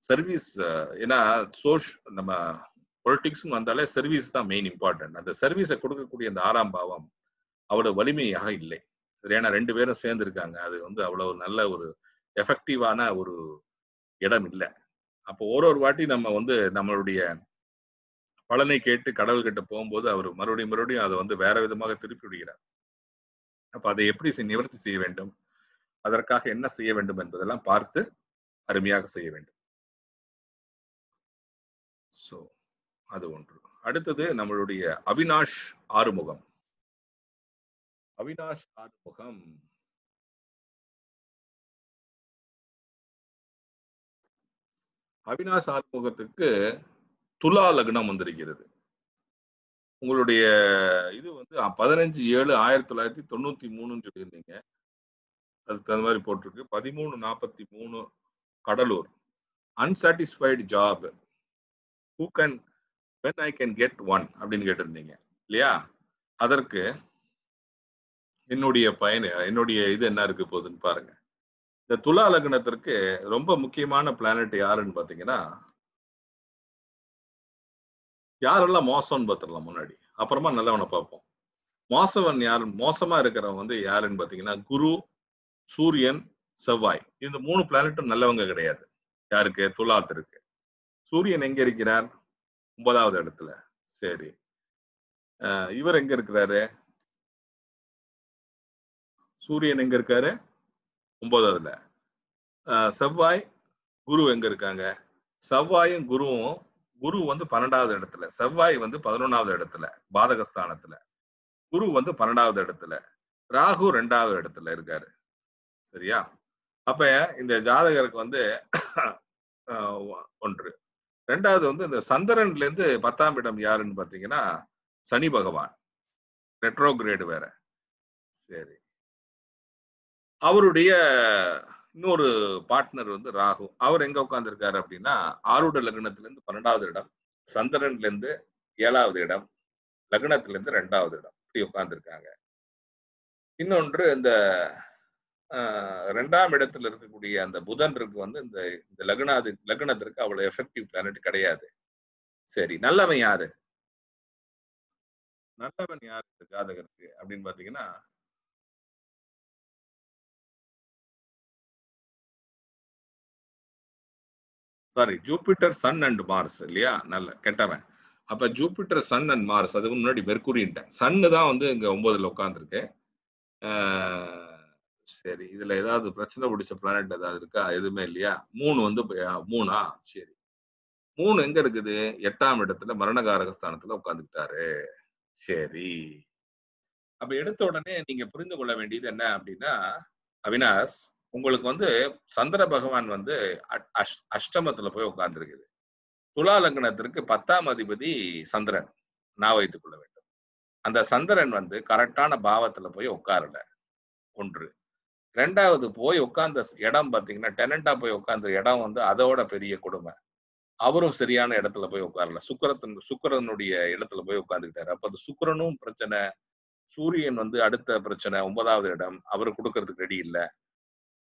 சர்வீஸ், ஏன்னா நம்ம பொலிட்டிக்ஸ் வந்தாலே சர்வீஸ் தான் மெயின் இம்பார்ட்டன்ட். அந்த சர்வீஸை கொடுக்கக்கூடிய அந்த 6ஆம் பாவம் அவ்வளவு வலிமையாக இல்லை. ஏன்னா 2 பேரும் சேர்ந்து இருக்காங்க. அது வந்து அவ்வளவு நல்ல ஒரு எஃபெக்டிவான ஒரு இடம் இல்லை. அப்போ ஒரு வாட்டி நம்ம வந்து நம்மளுடைய பலனை கேட்டு கடவுள் கிட்ட போகும்போது அவர் மறுபடியும் அதை வந்து வேற விதமாக திருப்பி விடுகிறார். அப்ப அதை எப்படி நிவர்த்தி செய்ய வேண்டும், அதற்காக என்ன செய்ய வேண்டும் என்பதெல்லாம் பார்த்து அருமையாக செய்ய வேண்டும். சோ அது ஒன்று. அடுத்தது நம்மளுடைய அவினாஷ் ஆறுமுகம். அவினாஷ் ஆறுமுகத்துக்கு துலா லக்னம் வந்திருக்கிறது. உங்களுடைய இது வந்து 15/7/1993 சொல்லியிருந்தீங்க. அதுக்கு தகுந்த மாதிரி போட்டிருக்கு. 13:43 Cuddalore. Unsatisfied job, when I can get one அப்படின்னு கேட்டிருந்தீங்க இல்லையா. அதற்கு என்னுடைய இது என்ன இருக்கு போகுதுன்னு பாருங்க. இந்த துலா லக்னத்திற்கு ரொம்ப முக்கியமான பிளானட் யாருன்னு பாத்தீங்கன்னா, யாரெல்லாம் மோசம்னு பாத்துடலாம் முன்னாடி, அப்புறமா நல்லவனை பார்ப்போம். மோசமா இருக்கிறவன் வந்து யாருன்னு பாத்தீங்கன்னா குரு, சூரியன், செவ்வாய். இந்த 3 பிளானட்டும் நல்லவங்க கிடையாது. யாருக்கு? துலாத்திற்கு. சூரியன் எங்க இருக்கிறார்? 9வது இடத்துல. சரி, இவர் எங்க இருக்கிறாரு? சூரியன் எங்க இருக்காரு? 9வதுல. செவ்வாய், குரு எங்க இருக்காங்க? செவ்வாயும் குருவும், குரு வந்து 12வது இடத்துல, செவ்வாய் வந்து 11வது இடத்துல பாதகஸ்தானத்துல, குரு வந்து 12வது இடத்துல, ராகு 2வது இடத்துல இருக்காரு. சரியா? அப்ப இந்த ஜாதகருக்கு வந்து ஒன்று. 2வது வந்து இந்த சந்திரன்ல இருந்து 10ஆம் இடம் யாருன்னு பாத்தீங்கன்னா சனி பகவான். ரெட்ரோகிரேடு வேற. சரி, அவருடைய இன்னொரு பார்ட்னர் வந்து ராகு. அவர் எங்க உட்கார்ந்திருக்காரு அப்படின்னா, ஆரூட லக்னத்துல இருந்து 12வது இடம், சந்திரன்ல இருந்து 7வது இடம், லக்னத்துல இருந்து 2வது இடம். இப்படி உட்கார்ந்திருக்காங்க. இன்னொன்று இந்த 2ஆம் இடத்துல இருக்கக்கூடிய அந்த புதன்ருக்கு வந்து இந்த இந்த லக்னத்திற்கு அவ்வளவு எஃபெக்டிவ் பிளானட் கிடையாது. சரி, நல்லவன் யாரு? நல்லவன் யாரு இந்த ஜாதகருக்கு அப்படின்னு பாத்தீங்கன்னா, sorry, Jupiter, sun and Mars இல்லையா? நல்ல கெட்டவன். அப்ப ஜூபிட்டர், சன் அண்ட் மார்ஸ், அதுக்கு முன்னாடி மெர்க்குரின்ட்டேன். சன்னு தான் வந்து இங்க 9ல உட்கார்ந்துருக்கு. சரி, இதுல ஏதாவது பிரச்சனை பிடிச்ச பிளானட் ஏதாவது இருக்கா? எதுவுமே இல்லையா? 3 வந்து 3ஆ? சரி. 3 எங்க இருக்குது? 8ஆம் இடத்துல மரணகாரக ஸ்தானத்துல உட்கார்ந்துக்கிட்டாரு. சரி. அப்ப எடுத்த உடனே நீங்க புரிந்து கொள்ள வேண்டியது என்ன அப்படின்னா, அவினாஷ், உங்களுக்கு வந்து சந்திர பகவான் வந்து அஷ்டமத்துல போய் உட்கார்ந்திருக்குது. துலா லக்னத்திற்கு 10ஆம் அதிபதி சந்திரன். நான் வைத்துக் கொள்ள வேண்டும். அந்த சந்திரன் வந்து கரெக்டான பாவத்துல போய் உட்காரல. 1. 2வது போய் உட்கார்ந்த இடம் பாத்தீங்கன்னா, டெனண்டா போய் உட்கார்ந்த இடம் வந்து அதோட பெரிய கொடுமை. அவரும் சரியான இடத்துல போய் உட்காரல. சுக்கிரனுடைய இடத்துல போய் உட்கார்ந்துக்கிட்டாரு. அப்ப அந்த சுக்கிரனும் பிரச்சனை, சூரியன் வந்து அடுத்த பிரச்சனை, 9வது இடம். அவரு குடுக்கறதுக்கு ரெடி இல்ல.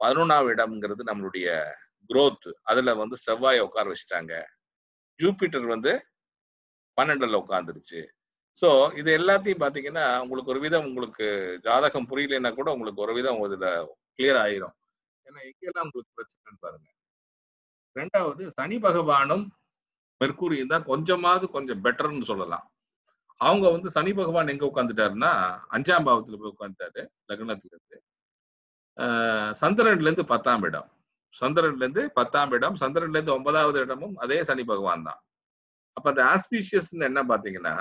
11வது இடம்ங்கிறது நம்மளுடைய குரோத். அதுல வந்து செவ்வாய உட்கார வச்சுட்டாங்க. ஜூபிட்டர் வந்து 12ல உட்கார்ந்துருச்சு. சோ இது எல்லாத்தையும் பாத்தீங்கன்னா, உங்களுக்கு ஒரு விதம் உங்களுக்கு ஜாதகம் புரியலைன்னா கூட உங்களுக்கு ஒரு விதம் இதுல கிளியர் ஆயிரும். ஏன்னா எங்கெல்லாம் உங்களுக்கு பிரச்சனைன்னு பாருங்க. 2வது சனி பகவானும் மெர்க்குரியும் தான் கொஞ்சம் பெட்டர்ன்னு சொல்லலாம். அவங்க வந்து சனி பகவான் எங்க உட்கார்ந்துட்டாருன்னா, 5ஆம் பாவத்துல போய் உட்கார்ந்துட்டாரு லக்னத்துல இருந்து. சந்திரன்ல இருந்து 10ஆம் இடம். சந்திரன்ல இருந்து 10ஆம் இடம், சந்திரன்ல இருந்து 9வது இடமும் அதே சனி பகவான் தான். அப்ப அந்த ஆஸ்பீஷியஸ்ன்னு என்ன பாத்தீங்கன்னா,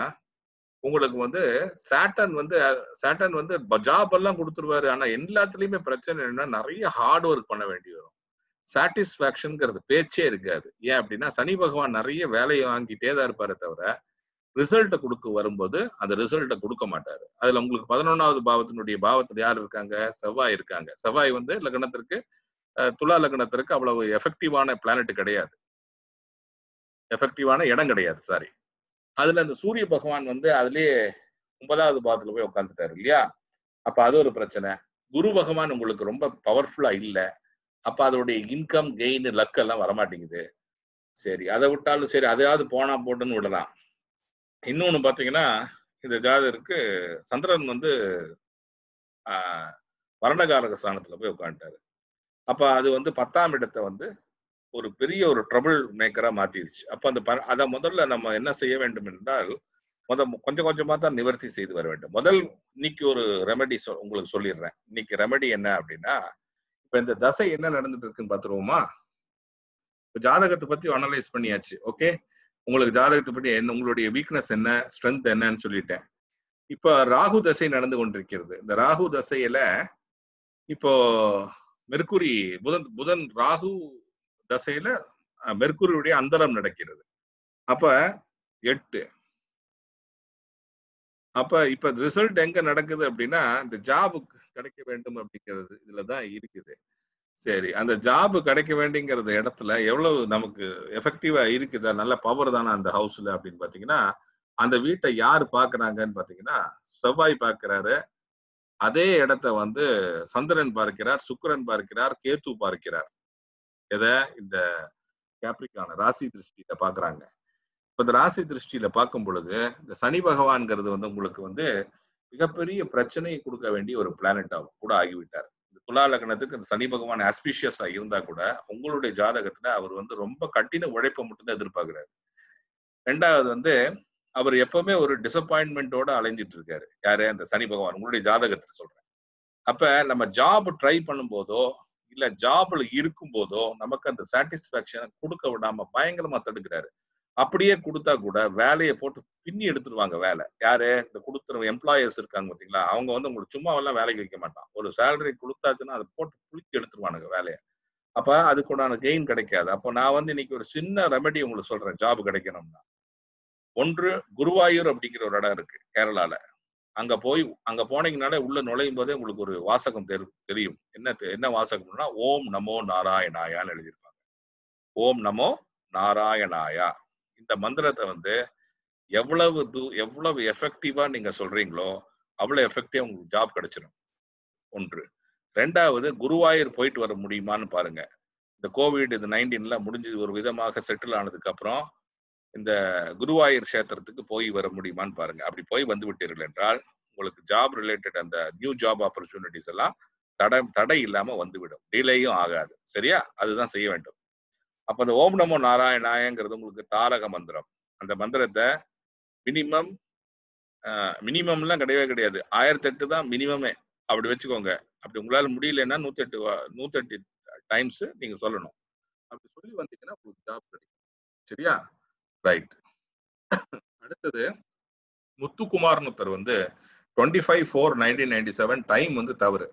உங்களுக்கு வந்து சாட்டர்ன் வந்து ஜாப் எல்லாம் குடுத்துருவாரு. ஆனா எல்லாத்துலயுமே பிரச்சனை என்னன்னா, நெறைய ஹார்ட் ஒர்க் பண்ண வேண்டி வரும். சாட்டிஸ்பாக்ஷன்ங்கிறது பேச்சே இருக்காது. ஏன் அப்படின்னா, சனி பகவான் நெறைய வேலைய வாங்கிட்டே தான் இருப்பாரே தவிர, ரிசல்ட்ட குடுக்க வரும்போது, அந்த ரிசல்ட்ட குடுக்க மாட்டாரு. அதுல உங்களுக்கு 11வது பாவத்தினுடைய பாவத்துல யார் இருக்காங்க? செவ்வாய் இருக்காங்க. செவ்வாய் வந்து லக்னத்திற்கு துலா லக்னத்திற்கு அவ்வளவு எஃபெக்டிவான பிளானட் கிடையாது. எஃபெக்டிவான இடம் கிடையாது. சாரி. அதுல அந்த சூரிய பகவான் வந்து அதிலேயே 9வது பாவத்துல போய் உட்கார்ந்துட்டாரு இல்லையா? அப்ப அது ஒரு பிரச்சனை. குரு பகவான் உங்களுக்கு ரொம்ப பவர்ஃபுல்லா இல்ல. அப்ப அதோடைய இன்கம், கெயின், லக் எல்லாம் வரமாட்டேங்குது. சரி, அத விட்டாலும் சரி, அதையாவது போனா போட்டுன்னு விடலாம். இன்னொன்னு பாத்தீங்கன்னா, இந்த ஜாதகருக்கு சந்திரன் வந்து ஆ வரணகாரக ஸ்தானத்துல போய் உட்கார்ந்துட்டாரு. அப்ப அது வந்து 10ஆம் இடத்த வந்து ஒரு பெரிய ஒரு ட்ரபிள் மேக்கரா மாத்திருச்சு. அப்ப அந்த அத முதல்ல நம்ம என்ன செய்ய வேண்டும் என்றால், கொஞ்சம் கொஞ்சமா தான் நிவர்த்தி செய்து வர வேண்டும். இன்னைக்கு ஒரு ரெமெடி உங்களுக்கு சொல்லிடுறேன். இன்னைக்கு ரெமெடி என்ன அப்படின்னா, இப்ப இந்த தசை என்ன நடந்துட்டு இருக்குன்னு பாத்துருவோமா? இப்ப ஜாதகத்தை பத்தி அனலைஸ் பண்ணியாச்சு. ஓகே. உங்களுக்கு ஜாதகத்தை பத்தி என்ன, உங்களுடைய வீக்னஸ் என்ன, ஸ்ட்ரென்த் என்னன்னு சொல்லிட்டேன். இப்ப ராகு தசை நடந்து கொண்டிருக்கிறது. இந்த ராகு தசையில இப்போ மெர்க்குரி, புதன் புதன் ராகு தசையில மெர்க்குரியுடைய அந்தரம் நடக்கிறது. அப்ப 8. அப்ப இப்ப ரிசல்ட் எங்க நடக்குது அப்படின்னா, இந்த ஜாப் கிடைக்க வேண்டும் அப்படிங்கிறது இதுலதான் இருக்குது. சரி, அந்த ஜாப் கிடைக்க வேண்டிங்கிறது இடத்துல எவ்வளவு நமக்கு எஃபெக்டிவா இருக்குதா, நல்ல பவர் தானே அந்த ஹவுஸ்ல அப்படின்னு பாத்தீங்கன்னா, அந்த வீட்டை யார் பாக்குறாங்கன்னு பாத்தீங்கன்னா, செவ்வாய் பார்க்கிறாரு. அதே இடத்த வந்து சந்திரன் பார்க்கிறார், சுக்கிரன் பார்க்கிறார், கேத்து பார்க்கிறார். எத? இந்த கேப்ரிகான ராசி திருஷ்டியில பாக்குறாங்க. இப்ப இந்த ராசி திருஷ்டியில பார்க்கும் பொழுது, இந்த சனி பகவான்ங்கிறது வந்து உங்களுக்கு வந்து மிகப்பெரிய பிரச்சனையை கொடுக்க வேண்டிய ஒரு பிளானட் கூட ஆகிவிட்டார். இந்த துலா லக்னத்துக்கு இந்த சனி பகவான் ஆஸ்பிஷியஸா இருந்தா கூட, உங்களுடைய ஜாதகத்துல அவர் வந்து ரொம்ப கடின உழைப்பை மட்டும் தான் எதிர்பார்க்கிறாரு. 2வது வந்து அவர் எப்பவுமே ஒரு டிசப்பாயின்மெண்டோட அலைஞ்சிட்டு இருக்காரு. யாரு? அந்த சனி பகவான். உங்களுடைய ஜாதகத்துல சொல்றேன். அப்ப நம்ம ஜாப் ட்ரை பண்ணும் போதோ, இல்ல ஜாப்ல இருக்கும் போதோ, நமக்கு அந்த சாட்டிஸ்பாக்சன் கொடுக்க விடாம பயங்கரமா தடுக்கிறாரு. அப்படியே குடுத்தா கூட வேலைய போட்டு பின்னி எடுத்துருவாங்க வேலை. யாரு? இந்த குடுக்குற எம்ப்ளாயர்ஸ் இருக்காங்க பார்த்தீங்களா? அவங்க வந்து உங்களுக்கு சும்மாவெல்லாம் வேலைக்கு வைக்க மாட்டான். ஒரு சேலரி குடுத்தாச்சுன்னா, அத போட்டு புழுக்கி எடுத்துருவானுங்க வேலைய. அப்ப அதுக்குண்டான கெயின் கிடைக்காது. அப்ப நான் வந்து இன்னைக்கு ஒரு சின்ன ரெமெடி உங்களுக்கு சொல்றேன். ஜாப் கிடைக்கணும்னா. 1, குருவாயூர் அப்படிங்கிற ஒரு இடம் இருக்கு கேரளால. அங்க போனீங்கனாலே உள்ள நுழையும் போதே உங்களுக்கு ஒரு வாசகம் தெரியும். என்ன வாசகம்னா ஓம் நமோ நாராயணாயான்னு எழுதியிருப்பாங்க. ஓம் நமோ நாராயணாயா. இந்த மந்திரத்தை வந்து எவ்வளவு எஃபெக்டிவா நீங்க சொல்றீங்களோ அவ்வளவு எஃபெக்டிவா உங்களுக்கு ஜாப் கிடைச்சிடும். ஒன்று. ரெண்டாவது, குருவாயூர் போயிட்டு வர முடியுமான்னு பாருங்க. இந்த கோவிட் இது 19ல முடிஞ்சு ஒரு விதமாக செட்டில் ஆனதுக்கு அப்புறம் இந்த குருவாயூர் கஷேத்திரத்துக்கு போய் வர முடியுமான்னு பாருங்க. அப்படி போய் வந்து விட்டீர்கள் என்றால் உங்களுக்கு ஜாப் ரிலேட்டட் அந்த நியூ ஜாப் ஆப்பர்ச்சுனிட்டிஸ் எல்லாம் தடை இல்லாம வந்துவிடும். டிலேயும் ஆகாது. சரியா? அதுதான் செய்ய வேண்டும். அப்ப அந்த ஓம் நமோ நாராயணாயங்கிறது உங்களுக்கு தாரக மந்திரம். அந்த மந்திரத்தை மினிமம்லாம் கிடையவே கிடையாது. 1008 தான் மினிமமே. அப்படி வச்சுக்கோங்க. அப்படி உங்களால முடியலன்னா 108 டைம்ஸ் நீங்க சொல்லணும். அப்படி சொல்லி வந்தீங்கன்னா உங்களுக்கு ஜாப் கிடைக்கும். சரியா? ரைட். அடுத்தது முத்துக்குமார்னு ஒருத்தர் வந்து 25/4/1997 டைம் வந்து தவறு.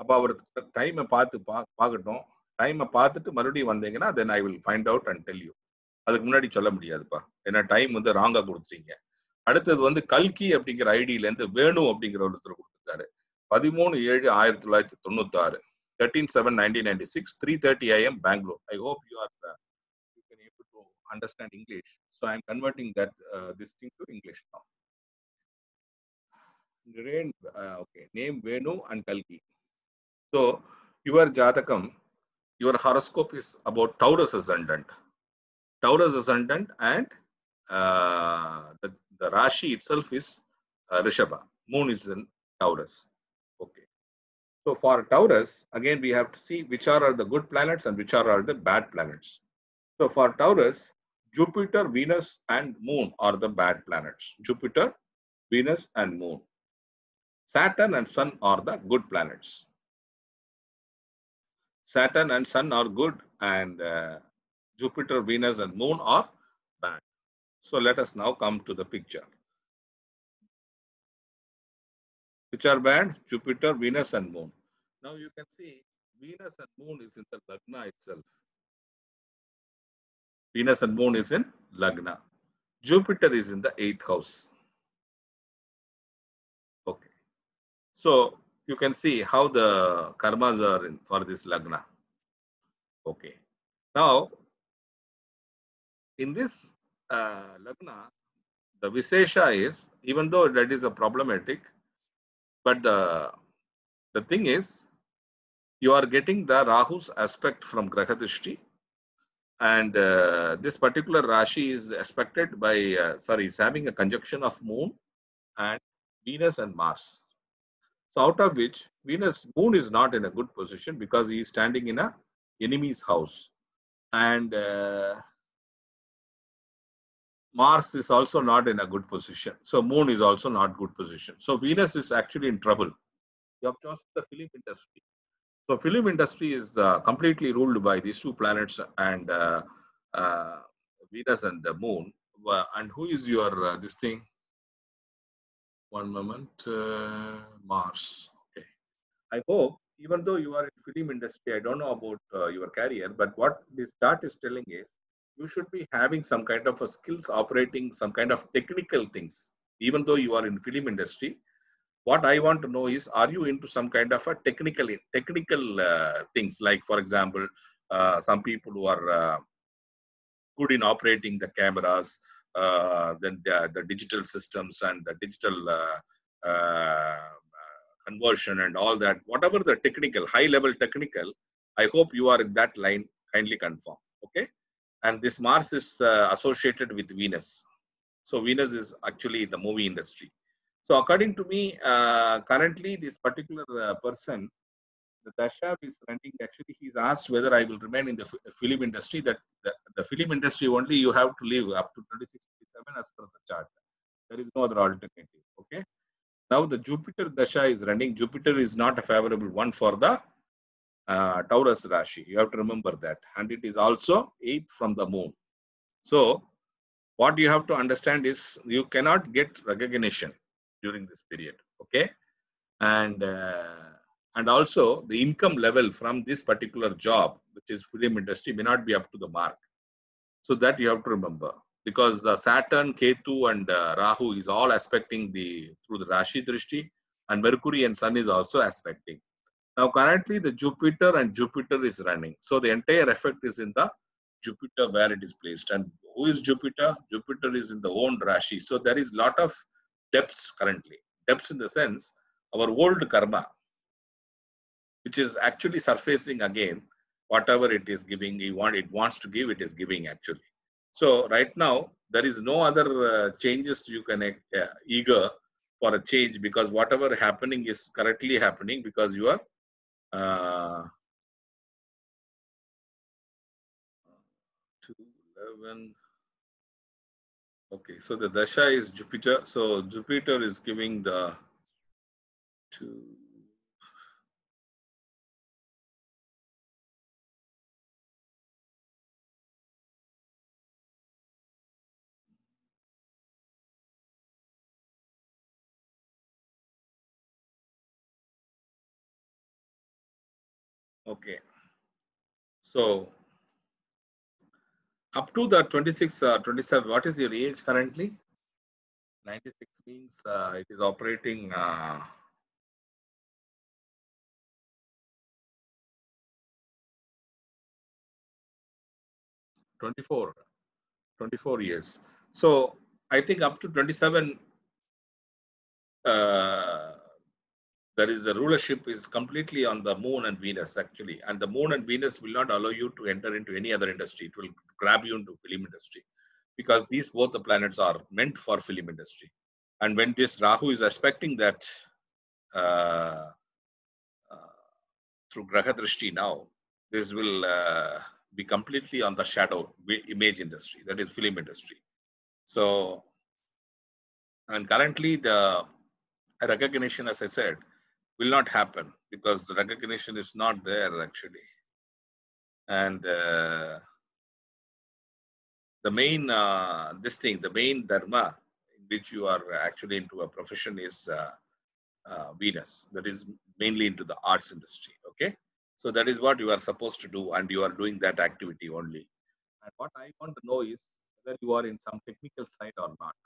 அப்ப அவர் டைமை பார்க்கட்டும். டைமை பார்த்துட்டு மறுபடியும் வந்தீங்கன்னா then I will find out and tell you. அதுக்கு முன்னாடி சொல்ல முடியாதுப்பா. ஏன்னா டைம் வந்து ராங்கா கொடுத்துட்டீங்க. அடுத்தது வந்து கல்கி அப்படிங்கிற ஐடியில இருந்து வேணு அப்படிங்கிற ஒருத்தர் கொடுத்துருக்காரு. 13/7/1996, 13/7/1996, 3:30 AM Bangalore. I hope you can able to understand English. So I am converting that this thing to English now. Okay, name Venu and Kalki. So your Jatakam, your horoscope is about Taurus ascendant. Taurus ascendant and the Rashi itself is Rishabha. Moon is in Taurus. Okay. So for Taurus, again we have to see which are the good planets and which are the bad planets. So for Taurus, Jupiter, Venus and Moon are the bad planets. Jupiter, Venus and Moon. Saturn and Sun are the good planets. Saturn and Sun are good and Jupiter, Venus and Moon are bad. So let us now come to the picture. Which are bad? Jupiter, Venus and Moon. Now you can see Venus and Moon is in the Lagna itself. Venus and Moon is in Lagna. Jupiter is in the 8th house. Okay. So you can see how the karmas are in for this Lagna. Okay. Now, in this Lagna, the Visesha is, even though that is a problematic, but the thing is, you are getting the Rahu's aspect from Grahadrishti, and this particular Rashi is aspected by, is having a conjunction of Moon and Venus and Mars. So out of which Moon is not in a good position because he is standing in a enemy's house, and Mars is also not in a good position. So Moon is also not good position. So Venus is actually in trouble. You have chosen the film industry. So film industry is completely ruled by these two planets and Venus and the Moon. And who is your this thing? One moment, Mars. Okay. I hope, even though you are in film industry, I don't know about your career, but what this chart is telling is you should be having some kind of a skills operating some kind of technical things. Even though you are in film industry, what I want to know is, are you into some kind of a technical things? Like, for example, some people who are good in operating the cameras, then the digital systems and the digital conversion and all that, whatever the technical, high level technical, I hope you are in that line. Kindly confirm. Okay. And this Mars is associated with Venus. So Venus is actually the movie industry. So according to me, currently this particular person, the Dasha is running, actually he's asked whether I will remain in the film industry, that the film industry only you have to live up to 26-27 as per the chart. There is no other alternative. Okay. Now the Jupiter Dasha is running. Jupiter is not a favorable one for the Taurus Rashi. You have to remember that. And it is also 8th from the Moon. So what you have to understand is you cannot get recognition during this period. Okay. And also the income level from this particular job, which is film industry, may not be up to the mark. So that you have to remember. because the Saturn, Ketu, and Rahu is all aspecting through the Rashi Drishti, and Mercury and Sun is also aspecting. Now, currently, the Jupiter and Jupiter is running. So, the entire effect is in the Jupiter where it is placed. And who is Jupiter? Jupiter is in the own Rashi. So, there is lot of depths currently. Depths in the sense, our old karma, which is actually surfacing again, whatever it is giving, it wants to give, it is giving actually. So, right now, there is no other changes you can eager for a change, because whatever happening is correctly happening, because you are 211. Okay, so the dasha is Jupiter. So Jupiter is giving the 2. Okay, so up to the 26, 27, what is your age currently? 96 means it is operating 24 years. So I think up to 27, there is a rulership is completely on the moon and Venus actually, and the moon and Venus will not allow you to enter into any other industry. It will grab you into film industry, because these both the planets are meant for film industry. And when this Rahu is aspecting that uh, through Graha Drishti now, this will be completely on the shadow image industry, that is film industry. So, and currently the recognition, as I said, will not happen, because the recognition is not there actually. And the main the main dharma in which you are actually into a profession is Venus, that is mainly into the arts industry. Okay, so that is what you are supposed to do, and you are doing that activity only. And what I want to know is whether you are in some technical side or not.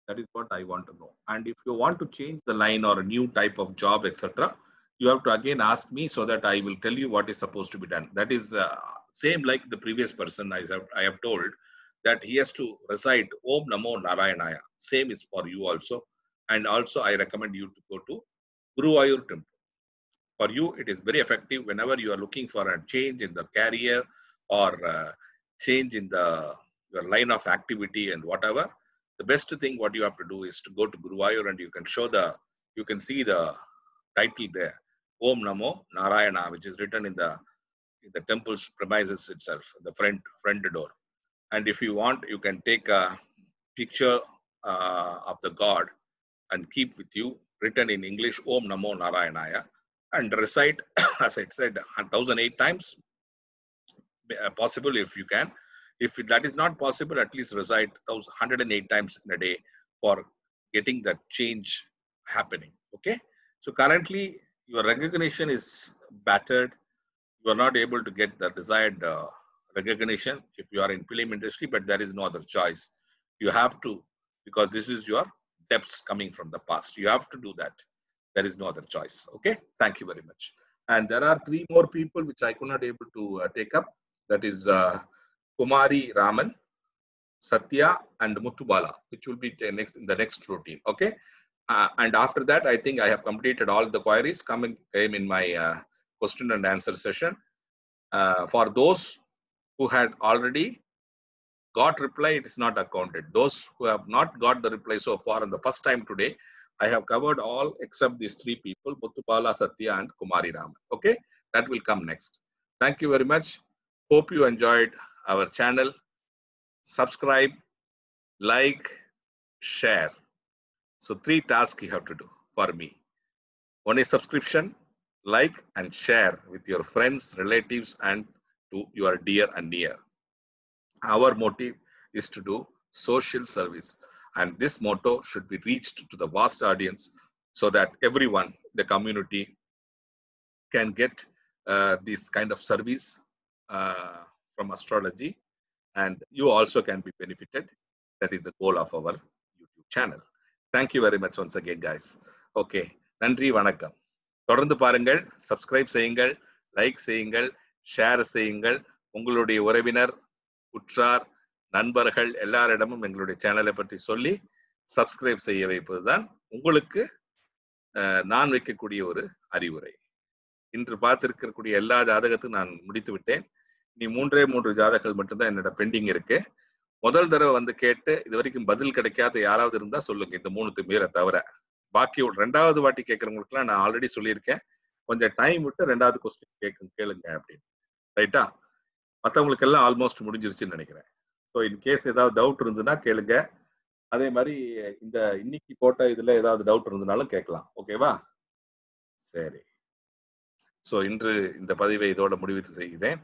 That is what I want to know. And if you want to change the line or a new type of job, etc., you have to again ask me, so that I will tell you what is supposed to be done. That is same like the previous person I have told, that he has to recite Om Namo Narayanaya. Same is for you also. And also I recommend you to go to Guruvayur temple. For you, it is very effective whenever you are looking for a change in the career, or change in your line of activity and whatever. The best thing what you have to do is to go to Guruvayur, and you can see the title there, Om Namo Narayana, which is written in the temple's premises itself, the front door. And if you want, you can take a picture of the god and keep with you, written in English, Om Namo Narayanaya, and recite, as I said, 1008 times, possible if you can. If that is not possible, at least recite 108 times in a day for getting that change happening. Okay. So currently, your recognition is battered. You are not able to get the desired recognition if you are in film industry, but there is no other choice. You have to, because this is your depths coming from the past. You have to do that. There is no other choice. Okay. Thank you very much. And there are 3 more people which I could not able to take up. That is Kumari Raman, Satya, and Muthubala, which will be next in the next routine. Okay. And after that, I think I have completed all the queries came in my question and answer session. For those who had already got reply, it is not accounted. Those who have not got the reply so far on the first time today, I have covered all except these 3 people, Muthubala, Satya, and Kumari Raman. Okay, that will come next. Thank you very much. Hope you enjoyed our channel. Subscribe, like, share. So 3 tasks you have to do for me. One is subscription, like, and share with your friends, relatives, and to your dear and near. Our motive is to do social service, and this motto should be reached to the vast audience, so that everyone, the community, can get this kind of service from astrology, and you also can be benefited. That is the goal of our YouTube channel. Thank you very much once again, guys. Okay. நன்றி, வணக்கம். தொடர்ந்து பாருங்கள், subscribe செய்யுங்கள், like செய்யுங்கள், share செய்யுங்கள். உங்களுடைய உறவினர், உற்றார், நண்பர்கள் எல்லாரிடமும் எங்களுடைய சேனலை பற்றி சொல்லி சப்ஸ்கிரைப் செய்ய வைப்பதுதான் உங்களுக்கு நான் வைக்கக்கூடிய ஒரு அறிவுரை. இன்று பார்த்திருக்கக்கூடிய எல்லா ஜாதகத்தையும் நான் முடித்து விட்டேன். நீ 3 ஜாதகங்கள் மட்டும்தான் என்னோட பெண்டிங் இருக்கு. முதல் தடவை வந்து கேட்டு இது வரைக்கும் பதில் கிடைக்காத யாராவது இருந்தா சொல்லுங்க, இந்த 3 பேரை தவிர. பாக்கி 2வது வாட்டி கேட்கறவங்களுக்குலாம் நான் ஆல்ரெடி சொல்லியிருக்கேன், கொஞ்சம் டைம் விட்டு 2வது கொஸ்டின் கேளுங்க அப்படின்னு. ரைட்டா? மற்றவங்களுக்கு எல்லாம் ஆல்மோஸ்ட் முடிஞ்சிருச்சுன்னு நினைக்கிறேன். ஸோ இன்கேஸ் ஏதாவது டவுட் இருந்ததுன்னா கேளுங்க. அதே மாதிரி இந்த இன்னைக்கு போட்ட இதுல ஏதாவது டவுட் இருந்ததுனாலும் கேட்கலாம். ஓகேவா? சரி. ஸோ இன்று இந்த பதிவை இதோட முடிவு செய்கிறேன்.